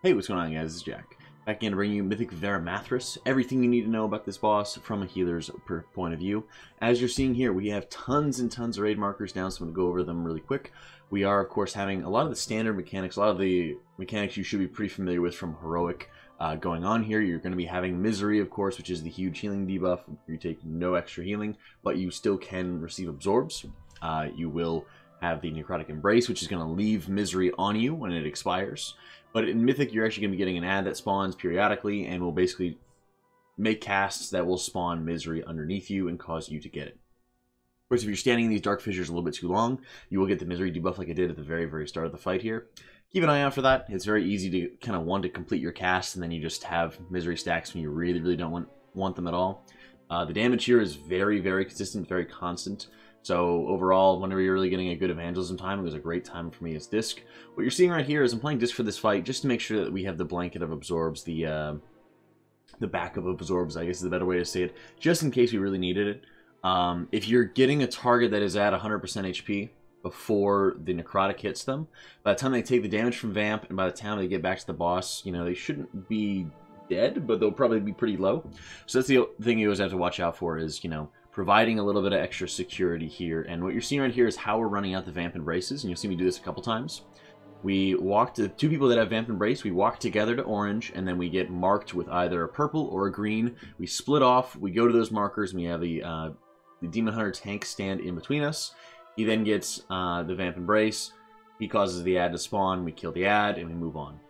Hey, what's going on, guys? This is Jack. Back again to bring you Mythic Varimathras. Everything you need to know about this boss from a healer's point of view. As you're seeing here, we have tons and tons of raid markers now, so I'm going to go over them really quick. We are, of course, having a lot of the standard mechanics, a lot of the mechanics you should be pretty familiar with from Heroic going on here. You're going to be having Misery, of course, which is the huge healing debuff. You take no extra healing, but you still can receive absorbs. You will have the Necrotic Embrace, which is going to leave Misery on you when it expires. But in Mythic, you're actually going to be getting an ad that spawns periodically and will basically make casts that will spawn Misery underneath you and cause you to get it. Of course, if you're standing in these dark fissures a little bit too long, you will get the Misery debuff like I did at the very start of the fight here. Keep an eye out for that. It's very easy to kind of want to complete your cast, and then you just have Misery stacks when you really don't want them at all. The damage here is very consistent, very constant. So overall, whenever you're really getting a good evangelism time, it was a great time for me as Disc. What you're seeing right here is I'm playing Disc for this fight just to make sure that we have the blanket of absorbs, the backup of absorbs, I guess is the better way to say it, just in case we really needed it. If you're getting a target that is at 100% HP before the Necrotic hits them, by the time they take the damage from Vamp and by the time they get back to the boss, you know, they shouldn't be dead, but they'll probably be pretty low. So that's the thing you always have to watch out for is, you know, providing a little bit of extra security here. And what you're seeing right here is how we're running out the Vamp Embraces, and you'll see me do this a couple times. We walk to two people that have Vamp Embrace, we walk together to orange, and then we get marked with either a purple or a green. We split off, we go to those markers, and we have the Demon Hunter tank stand in between us. He then gets the Vamp Embrace, he causes the ad to spawn, we kill the ad, and we move on.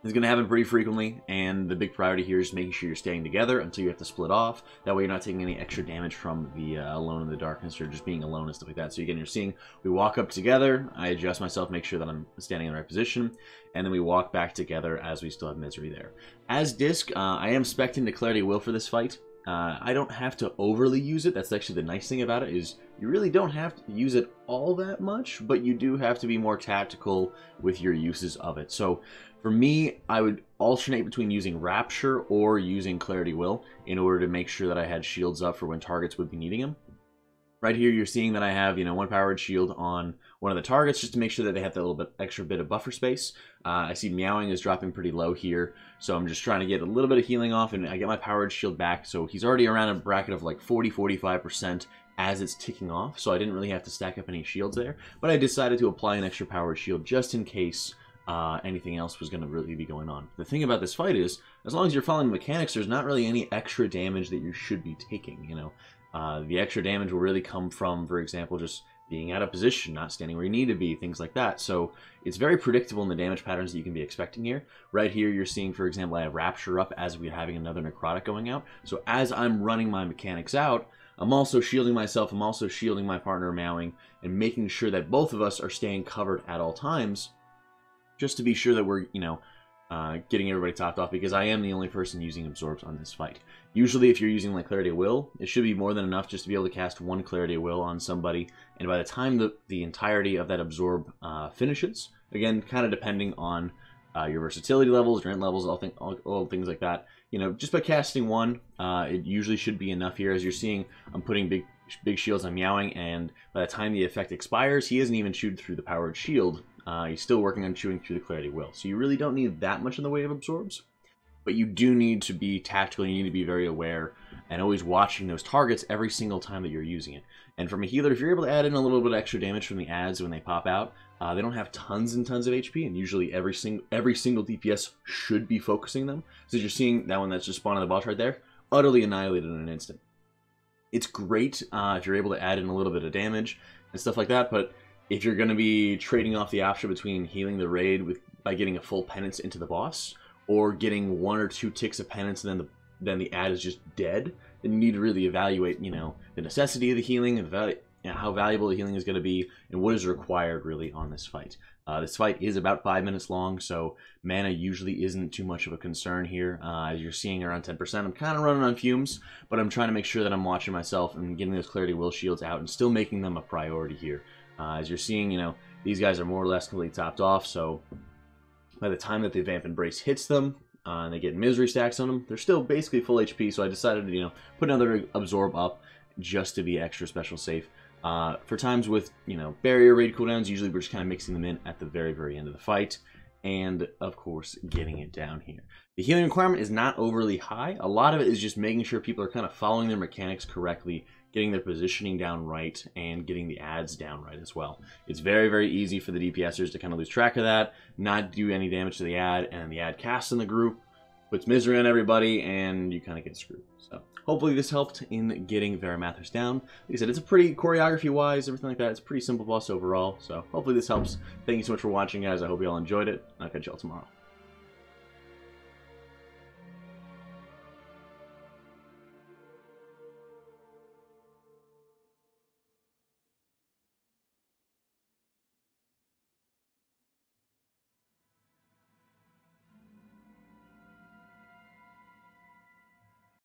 It's going to happen pretty frequently, and the big priority here is making sure you're staying together until you have to split off. That way you're not taking any extra damage from the Alone in the Darkness or just being alone and stuff like that. So again, you're seeing we walk up together, I adjust myself, make sure that I'm standing in the right position, and then we walk back together as we still have Misery there. As Disc, I am specting Declarity Will for this fight. I don't have to overly use it. That's actually the nice thing about it is you really don't have to use it all that much, but you do have to be more tactical with your uses of it. So for me, I would alternate between using Rapture or using Clarity Will in order to make sure that I had shields up for when targets would be needing them. Right here, you're seeing that I have, you know, one powered shield on one of the targets just to make sure that they have that little bit extra bit of buffer space. I see Meowing is dropping pretty low here, so I'm just trying to get a little bit of healing off, and I get my powered shield back. So he's already around a bracket of like 40-45% as it's ticking off, so I didn't really have to stack up any shields there. But I decided to apply an extra powered shield just in case anything else was going to really be going on. The thing about this fight is, as long as you're following the mechanics, there's not really any extra damage that you should be taking, you know. The extra damage will really come from, for example, just being out of position, not standing where you need to be, things like that. So it's very predictable in the damage patterns that you can be expecting here. Right here, you're seeing, for example, I have Rapture up as we're having another Necrotic going out. So as I'm running my mechanics out, I'm also shielding myself, I'm also shielding my partner Meowing, and making sure that both of us are staying covered at all times, just to be sure that we're, you know, getting everybody topped off, because I am the only person using absorbs on this fight. Usually if you're using like Clarity of Will, it should be more than enough just to be able to cast one Clarity of Will on somebody, and by the time the entirety of that absorb finishes, again, kind of depending on your versatility levels, your int levels, all things like that, you know, just by casting one, it usually should be enough here. As you're seeing, I'm putting big shields on Meowing, and by the time the effect expires, he isn't even chewed through the powered shield. He's still working on chewing through the Clarity Will. So you really don't need that much in the way of absorbs, but you do need to be tactical. You need to be very aware and always watching those targets every single time that you're using it. And from a healer, if you're able to add in a little bit of extra damage from the ads when they pop out, they don't have tons and tons of HP, and usually every single DPS should be focusing them. So you're seeing that one that's just spawned on the boss right there, utterly annihilated in an instant. It's great if you're able to add in a little bit of damage and stuff like that, but if you're going to be trading off the option between healing the raid by getting a full penance into the boss, or getting 1 or 2 ticks of penance and then the ad is just dead, then you need to really evaluate, you know, the necessity of the healing and how valuable the healing is going to be, and what is required really on this fight. This fight is about 5 minutes long, so mana usually isn't too much of a concern here. As you're seeing, around 10%. I'm kind of running on fumes, but I'm trying to make sure that I'm watching myself and getting those Clarity Will shields out and still making them a priority here. As you're seeing, you know, these guys are more or less completely topped off, so by the time that the Vamp Embrace hits them, and they get Misery stacks on them, they're still basically full HP, so I decided to, you know, put another Absorb up just to be extra special safe. For times with, you know, barrier raid cooldowns, usually we're just kind of mixing them in at the very end of the fight. and of course getting it down here. The healing requirement is not overly high. A lot of it is just making sure people are kind of following their mechanics correctly, getting their positioning down right, and getting the adds down right as well. It's very, very easy for the DPSers to kind of lose track of that, not do any damage to the ad, and the ad casts in the group, puts misery on everybody, and you kind of get screwed. So hopefully this helped in getting Varimathras down. Like I said, it's a pretty, choreography-wise, everything like that, it's a pretty simple boss overall. So hopefully this helps. Thank you so much for watching, guys. I hope you all enjoyed it. I'll catch you all tomorrow.